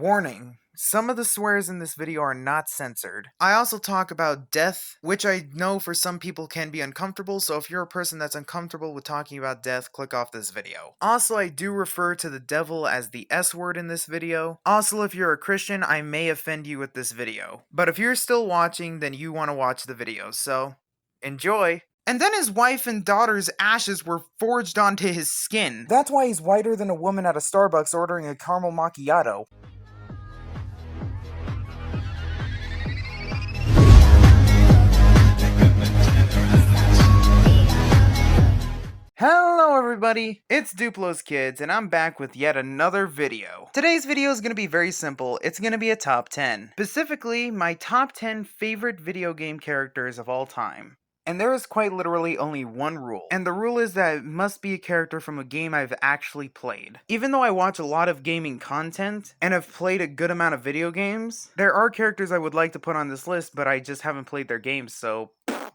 Warning. Some of the swears in this video are not censored. I also talk about death, which I know for some people can be uncomfortable, so if you're a person that's uncomfortable with talking about death, click off this video. Also, I do refer to the devil as the S word in this video. Also, if you're a Christian, I may offend you with this video. But if you're still watching, then you want to watch the video, so enjoy. And then his wife and daughter's ashes were forged onto his skin. That's why he's whiter than a woman at a Starbucks ordering a caramel macchiato. Hello everybody, it's Duplo's Kids, and I'm back with yet another video. Today's video is going to be very simple. It's going to be a top 10. Specifically, my top 10 favorite video game characters of all time. And there is quite literally only one rule. And the rule is that it must be a character from a game I've actually played. Even though I watch a lot of gaming content, and have played a good amount of video games, there are characters I would like to put on this list, but I just haven't played their games, so...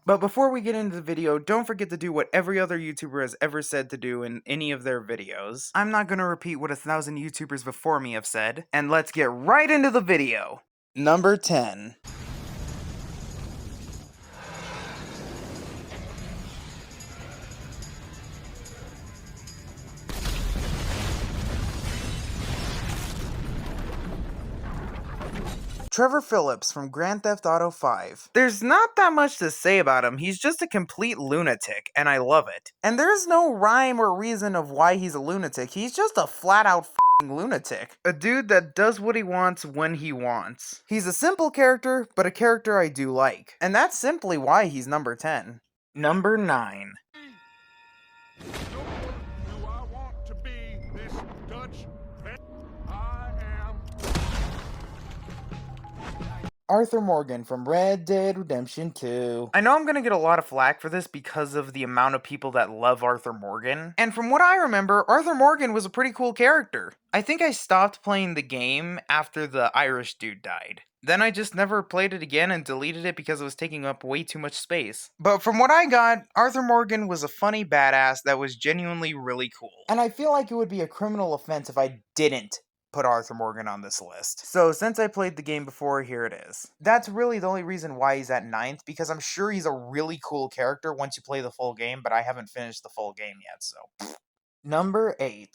But before we get into the video, don't forget to do what every other YouTuber has ever said to do in any of their videos. I'm not gonna repeat what 1,000 YouTubers before me have said, and let's get right into the video! Number 10. Trevor Phillips from Grand Theft Auto 5. There's not that much to say about him, he's just a complete lunatic, and I love it. And there's no rhyme or reason of why he's a lunatic, he's just a flat-out f***ing lunatic. A dude that does what he wants when he wants. He's a simple character, but a character I do like. And that's simply why he's number 10. Number 9. Do I want to be this Dutch pet? I am. Arthur Morgan from Red Dead Redemption 2. I know I'm gonna get a lot of flack for this because of the amount of people that love Arthur Morgan. And from what I remember, Arthur Morgan was a pretty cool character. I think I stopped playing the game after the Irish dude died. Then I just never played it again and deleted it because it was taking up way too much space. But from what I got, Arthur Morgan was a funny badass that was genuinely really cool. And I feel like it would be a criminal offense if I didn't put Arthur Morgan on this list. So since I played the game before, here it is. That's really the only reason why he's at 9th, because I'm sure he's a really cool character once you play the full game, but I haven't finished the full game yet, so. Number 8.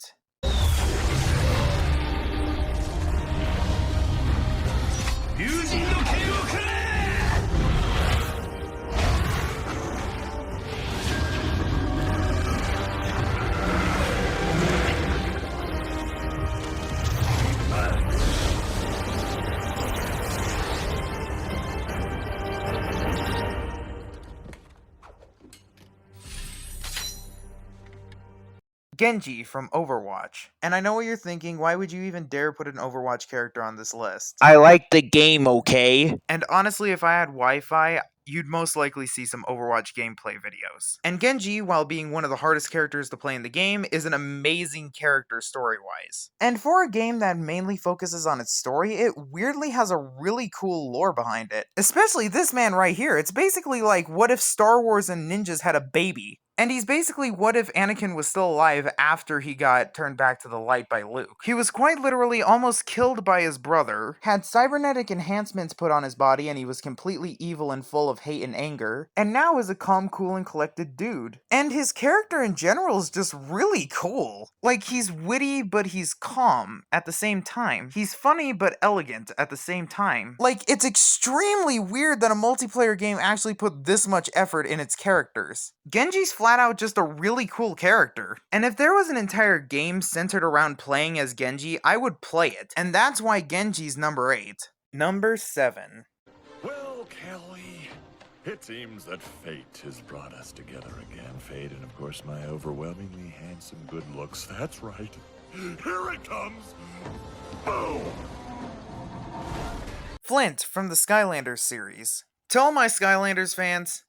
Genji from Overwatch. And I know what you're thinking, why would you even dare put an Overwatch character on this list? I like the game, okay? And honestly, if I had Wi-Fi, you'd most likely see some Overwatch gameplay videos. And Genji, while being one of the hardest characters to play in the game, is an amazing character story-wise. And for a game that mainly focuses on its story, it weirdly has a really cool lore behind it. Especially this man right here, it's basically like, what if Star Wars and ninjas had a baby? And he's basically what if Anakin was still alive after he got turned back to the light by Luke. He was quite literally almost killed by his brother, had cybernetic enhancements put on his body, and he was completely evil and full of hate and anger, and now is a calm, cool, and collected dude. And his character in general is just really cool. Like, he's witty, but he's calm at the same time. He's funny, but elegant at the same time. Like, it's extremely weird that a multiplayer game actually put this much effort in its characters. Genji's flat out just a really cool character. And if there was an entire game centered around playing as Genji, I would play it. And that's why Genji's number 8. Number 7. Well, Kelly, it seems that fate has brought us together again. Fate and, of course, my overwhelmingly handsome good looks. That's right. Here it comes. Boom! Flint from the Skylanders series. To all my Skylanders fans,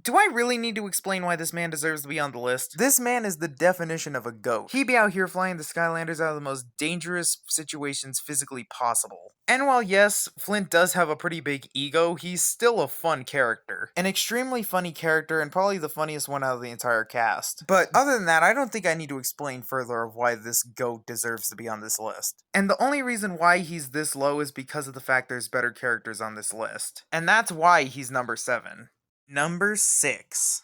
Do I really need to explain why this man deserves to be on the list? This man is the definition of a goat. He be out here flying the Skylanders out of the most dangerous situations physically possible. And while yes, Flint does have a pretty big ego, he's still a fun character. An extremely funny character and probably the funniest one out of the entire cast. But other than that, I don't think I need to explain further of why this goat deserves to be on this list. And the only reason why he's this low is because of the fact there's better characters on this list. And that's why he's number 7. Number 6.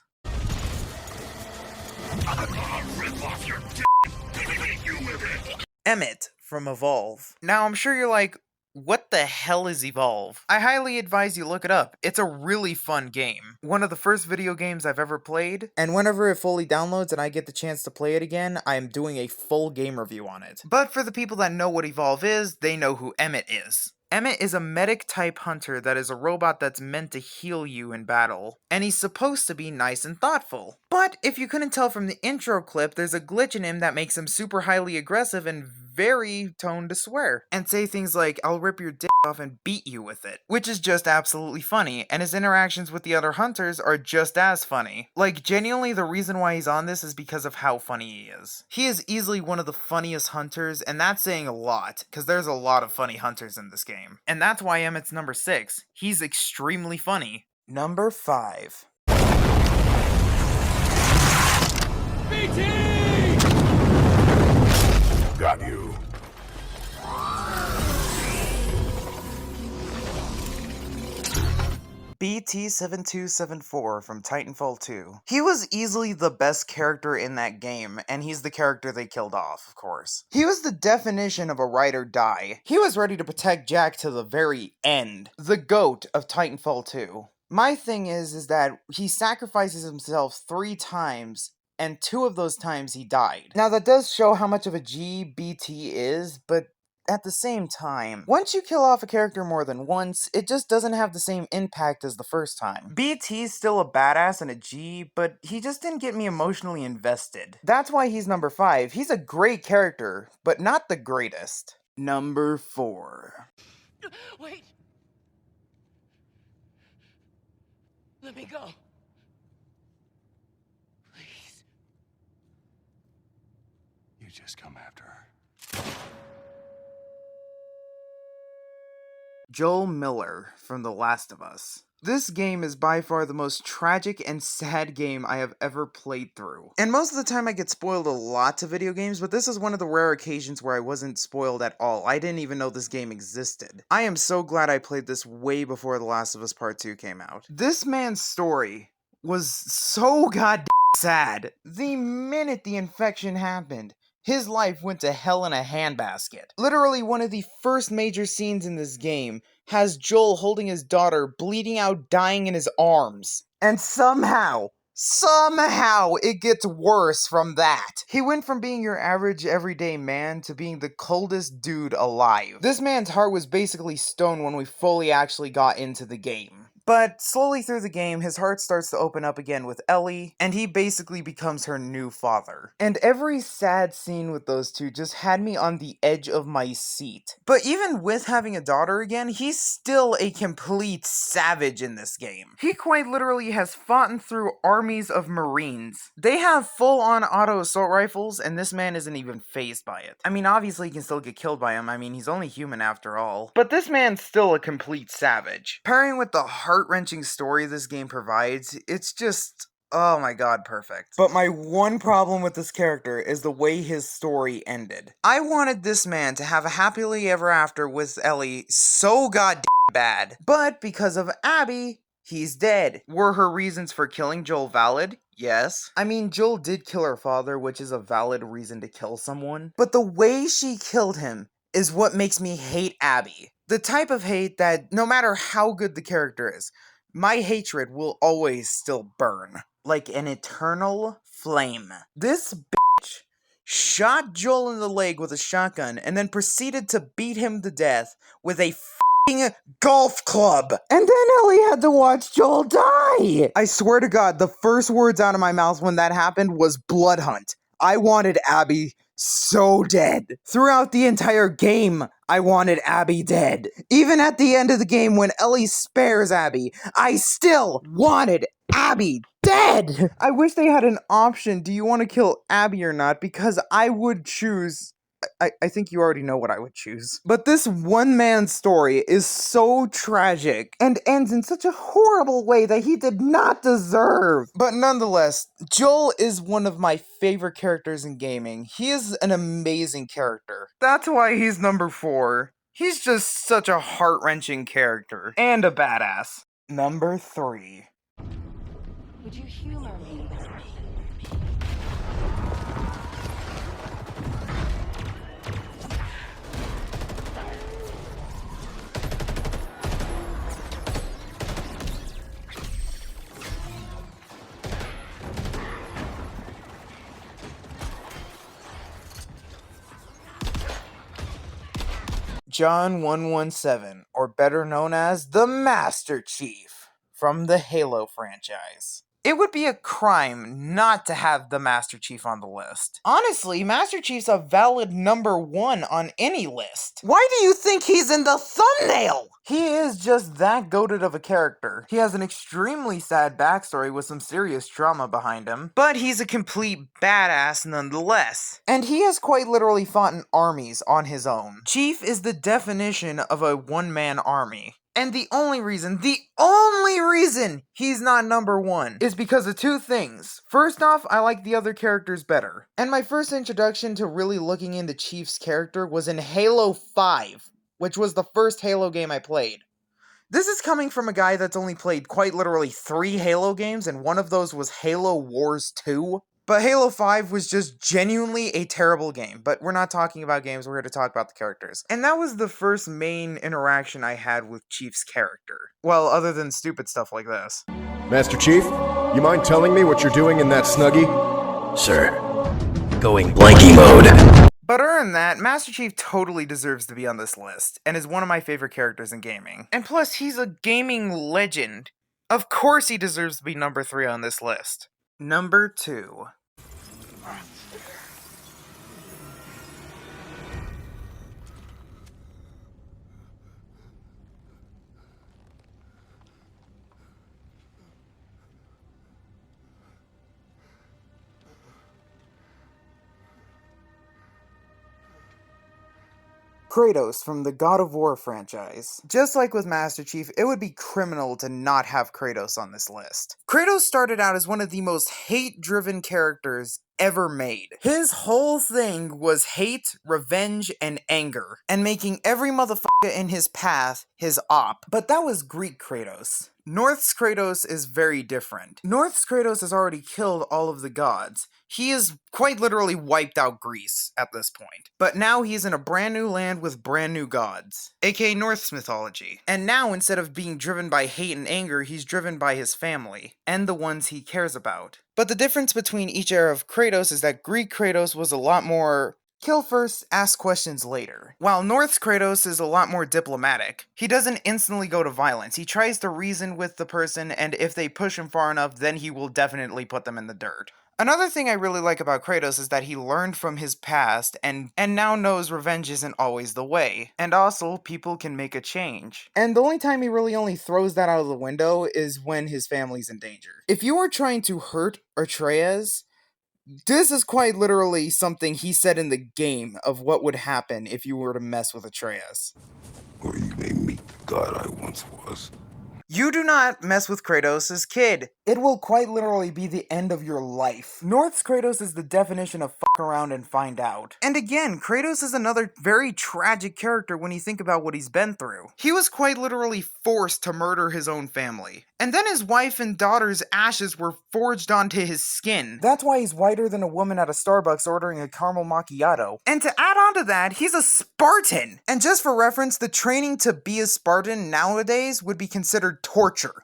Emmett from Evolve. Now, I'm sure you're like, what the hell is Evolve? I highly advise you look it up. It's a really fun game. One of the first video games I've ever played, and whenever it fully downloads and I get the chance to play it again, I am doing a full game review on it. But for the people that know what Evolve is, they know who Emmett is. Emmett is a medic-type hunter that is a robot that's meant to heal you in battle, and he's supposed to be nice and thoughtful. But if you couldn't tell from the intro clip, there's a glitch in him that makes him super highly aggressive and very toned to swear, and say things like, "I'll rip your dick off and beat you with it," which is just absolutely funny, and his interactions with the other hunters are just as funny. Like, genuinely, the reason why he's on this is because of how funny he is. He is easily one of the funniest hunters, and that's saying a lot, because there's a lot of funny hunters in this game. And that's why Emmett's number 6. He's extremely funny. Number 5. Got you. BT7274 from Titanfall 2. He was easily the best character in that game, and he's the character they killed off, of course. He was the definition of a ride or die. He was ready to protect Jack to the very end. The GOAT of Titanfall 2. My thing is that he sacrifices himself 3 times, and 2 of those times he died. Now that does show how much of a G BT is, but at the same time, once you kill off a character more than once, it just doesn't have the same impact as the first time. BT's still a badass and a G, but he just didn't get me emotionally invested. That's why he's number 5. He's a great character, but not the greatest. Number 4. Wait! Let me go. Please. You just come after her. Joel Miller from The Last of Us. This game is by far the most tragic and sad game I have ever played through. And most of the time I get spoiled a lot to video games, but this is one of the rare occasions where I wasn't spoiled at all. I didn't even know this game existed. I am so glad I played this way before The Last of Us Part 2 came out. This man's story was so goddamn sad. The minute the infection happened, his life went to hell in a handbasket. Literally one of the first major scenes in this game has Joel holding his daughter, bleeding out, dying in his arms. And somehow it gets worse from that. He went from being your average everyday man to being the coldest dude alive. This man's heart was basically stone when we fully actually got into the game. But slowly through the game, his heart starts to open up again with Ellie, and he basically becomes her new father. And every sad scene with those two just had me on the edge of my seat. But even with having a daughter again, he's still a complete savage in this game. He quite literally has fought through armies of Marines. They have full-on auto assault rifles, and this man isn't even fazed by it. I mean, obviously he can still get killed by them. I mean, he's only human after all. But this man's still a complete savage. Pairing with the heart-wrenching story this game provides, it's just, oh my god, perfect. But my one problem with this character is the way his story ended. I wanted this man to have a happily ever after with Ellie so goddamn bad. But because of Abby, he's dead. Were her reasons for killing Joel valid? Yes. I mean, Joel did kill her father, which is a valid reason to kill someone. But the way she killed him is what makes me hate Abby. The type of hate that, no matter how good the character is, my hatred will always still burn. Like an eternal flame. This bitch shot Joel in the leg with a shotgun and then proceeded to beat him to death with a f***ing golf club. And then Ellie had to watch Joel die! I swear to God, the first words out of my mouth when that happened was blood hunt. I wanted Abby so dead. Throughout the entire game, I wanted Abby dead. Even at the end of the game when Ellie spares Abby, I still wanted Abby dead. I wish they had an option, do you want to kill Abby or not, because I would choose... I think you already know what I would choose. But this one-man story is so tragic and ends in such a horrible way that he did not deserve. But nonetheless, Joel is one of my favorite characters in gaming. He is an amazing character. That's why he's number 4. He's just such a heart-wrenching character. And a badass. Number 3. Would you humor me? John 117, or better known as the Master Chief, from the Halo franchise. It would be a crime not to have the Master Chief on the list. Honestly, Master Chief's a valid number 1 on any list. Why do you think he's in the thumbnail? He is just that goated of a character. He has an extremely sad backstory with some serious trauma behind him, but he's a complete badass nonetheless. And he has quite literally fought in armies on his own. Chief is the definition of a one-man army. And the only reason he's not number 1 is because of 2 things. First off, I like the other characters better. And my first introduction to really looking into Chief's character was in Halo 5, which was the first Halo game I played. This is coming from a guy that's only played quite literally 3 Halo games, and one of those was Halo Wars 2. But Halo 5 was just genuinely a terrible game. But we're not talking about games, we're here to talk about the characters. And that was the first main interaction I had with Chief's character. Well, other than stupid stuff like this. Master Chief, you mind telling me what you're doing in that Snuggie? Sir, going blanky mode. But other than that, Master Chief totally deserves to be on this list, and is one of my favorite characters in gaming. And plus, he's a gaming legend. Of course he deserves to be number 3 on this list. Number 2. Kratos from the God of War franchise. Just like with Master Chief, it would be criminal to not have Kratos on this list. Kratos started out as one of the most hate-driven characters ever made. His whole thing was hate, revenge, and anger, and making every motherfucker in his path his op. But that was Greek Kratos. North's Kratos is very different. North's Kratos has already killed all of the gods. He has quite literally wiped out Greece at this point. But now he's in a brand new land with brand new gods, aka North's mythology. And now instead of being driven by hate and anger, he's driven by his family, and the ones he cares about. But the difference between each era of Kratos is that Greek Kratos was a lot more kill first, ask questions later. While North's Kratos is a lot more diplomatic. He doesn't instantly go to violence. He tries to reason with the person, and if they push him far enough, then he will definitely put them in the dirt. Another thing I really like about Kratos is that he learned from his past and now knows revenge isn't always the way. And also, people can make a change. And the only time he really only throws that out of the window is when his family's in danger. If you are trying to hurt Atreus, this is quite literally something he said in the game of what would happen if you were to mess with Atreus. Or you may meet the god I once was. You do not mess with Kratos' kid. It will quite literally be the end of your life. North's Kratos is the definition of fuck around and find out. And again, Kratos is another very tragic character when you think about what he's been through. He was quite literally forced to murder his own family. And then his wife and daughter's ashes were forged onto his skin. That's why he's whiter than a woman at a Starbucks ordering a caramel macchiato. And to add on to that, he's a Spartan. And just for reference, the training to be a Spartan nowadays would be considered torture.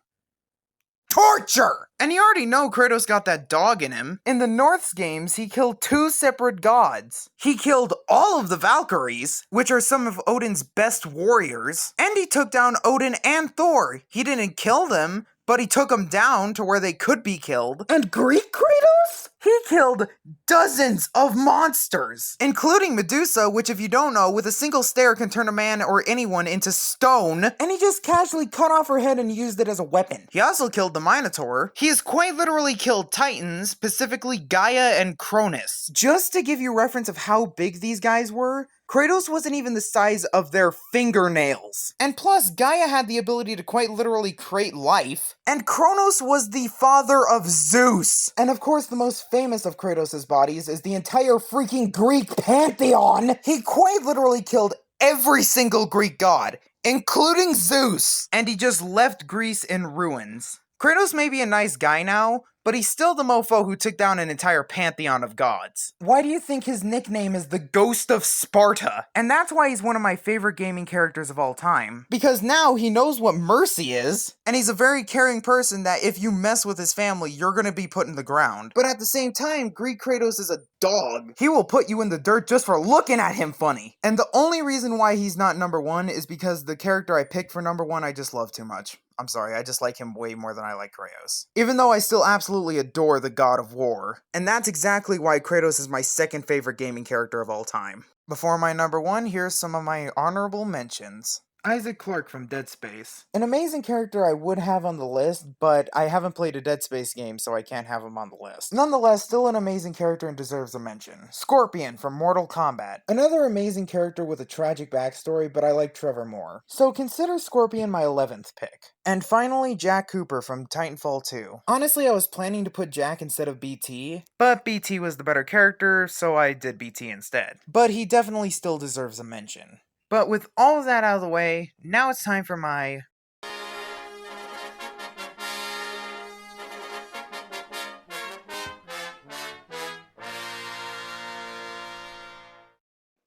Torture! And you already know Kratos got that dog in him. In the North's games, he killed 2 separate gods. He killed all of the Valkyries, which are some of Odin's best warriors. And he took down Odin and Thor. He didn't kill them, but he took them down to where they could be killed. And Greek Kratos? He killed dozens of monsters, including Medusa, which if you don't know, with a single stare can turn a man or anyone into stone, and he just casually cut off her head and used it as a weapon. He also killed the Minotaur. He has quite literally killed Titans, specifically Gaia and Cronus. Just to give you reference of how big these guys were, Kratos wasn't even the size of their fingernails. And plus, Gaia had the ability to quite literally create life. And Kronos was the father of Zeus. And of course, the most famous of Kratos' bodies is the entire freaking Greek pantheon. He quite literally killed every single Greek god, including Zeus. And he just left Greece in ruins. Kratos may be a nice guy now, but he's still the mofo who took down an entire pantheon of gods. Why do you think his nickname is the Ghost of Sparta? And that's why he's one of my favorite gaming characters of all time. Because now he knows what mercy is, and he's a very caring person that if you mess with his family, you're gonna be put in the ground. But at the same time, Greek Kratos is a dog. He will put you in the dirt just for looking at him funny. And the only reason why he's not number one is because the character I picked for number one I just love too much. I'm sorry, I just like him way more than I like Kratos. Even though I still absolutely adore the God of War. And that's exactly why Kratos is my second favorite gaming character of all time. Before my number one, here's some of my honorable mentions. Isaac Clarke from Dead Space. An amazing character I would have on the list, but I haven't played a Dead Space game, so I can't have him on the list. Nonetheless, still an amazing character and deserves a mention. Scorpion from Mortal Kombat. Another amazing character with a tragic backstory, but I like Trevor more. So consider Scorpion my 11th pick. And finally, Jack Cooper from Titanfall 2. Honestly, I was planning to put Jack instead of BT, but BT was the better character, so I did BT instead. But he definitely still deserves a mention. But with all of that out of the way, now it's time for my...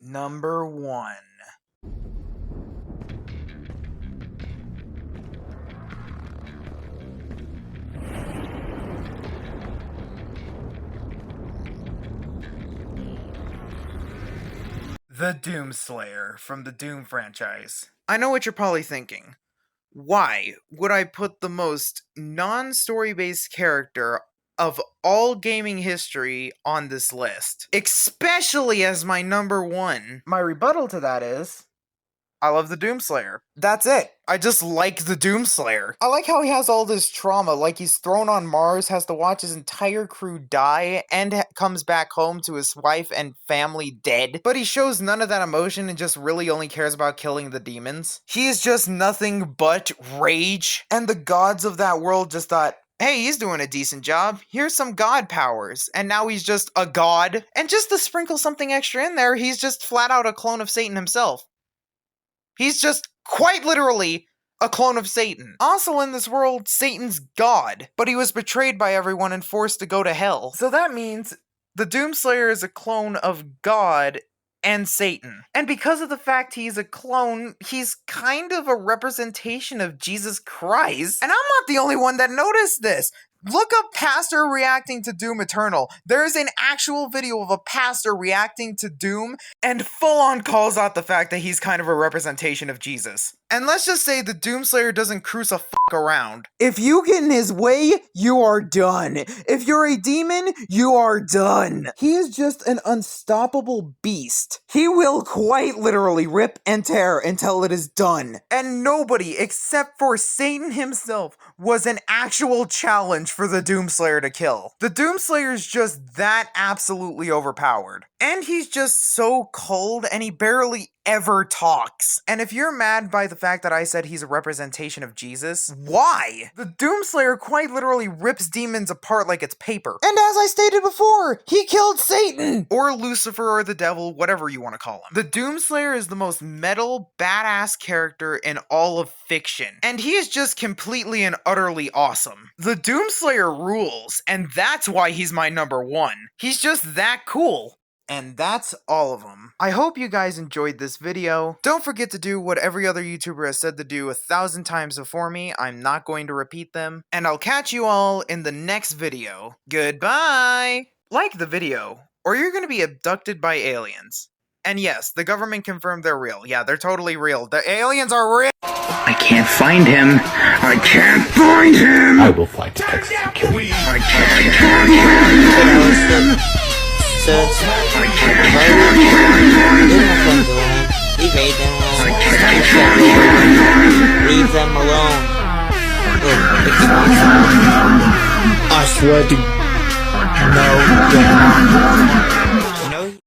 number one. The Doomslayer from the Doom franchise. I know what you're probably thinking. Why would I put the most non-story based character of all gaming history on this list? Especially as my number one. My rebuttal to that is... I love the Doomslayer. That's it. I just like the Doomslayer. I like how he has all this trauma, like he's thrown on Mars, has to watch his entire crew die, and comes back home to his wife and family dead. But he shows none of that emotion and just really only cares about killing the demons. He is just nothing but rage. And the gods of that world just thought, hey, he's doing a decent job. Here's some god powers. And now he's just a god. And just to sprinkle something extra in there, he's just flat out a clone of Satan himself. He's just quite literally a clone of Satan. Also in this world, Satan's God, but he was betrayed by everyone and forced to go to hell. So that means the Doomslayer is a clone of God and Satan. And because of the fact he's a clone, he's kind of a representation of Jesus Christ. And I'm not the only one that noticed this. Look up pastor reacting to Doom Eternal. There's an actual video of a pastor reacting to Doom and full on calls out the fact that he's kind of a representation of Jesus. And let's just say the Doomslayer doesn't crucify around. If you get in his way, you are done. If you're a demon, you are done. He is just an unstoppable beast. He will quite literally rip and tear until it is done. And nobody except for Satan himself was an actual challenge for the Doomslayer to kill. The Doomslayer is just that absolutely overpowered. And he's just so cold and he barely ever talks. And if you're mad by the fact that I said he's a representation of Jesus, why? The Doomslayer quite literally rips demons apart like it's paper. And as I stated before, he killed Satan! Or Lucifer or the devil, whatever you want to call him. The Doomslayer is the most metal, badass character in all of fiction. And he is just completely and utterly awesome. The Doomslayer rules, and that's why he's my number one. He's just that cool. And that's all of them. I hope you guys enjoyed this video. Don't forget to do what every other YouTuber has said to do 1,000 times before me. I'm not going to repeat them. And I'll catch you all in the next video. Goodbye! Like the video, or you're gonna be abducted by aliens. And yes, the government confirmed they're real. Yeah, they're totally real. The aliens are real! I can't find him. I can't find him. I will fly to Texas and kill you. I can't find him. He made them alone. Leave them alone. I swear to no.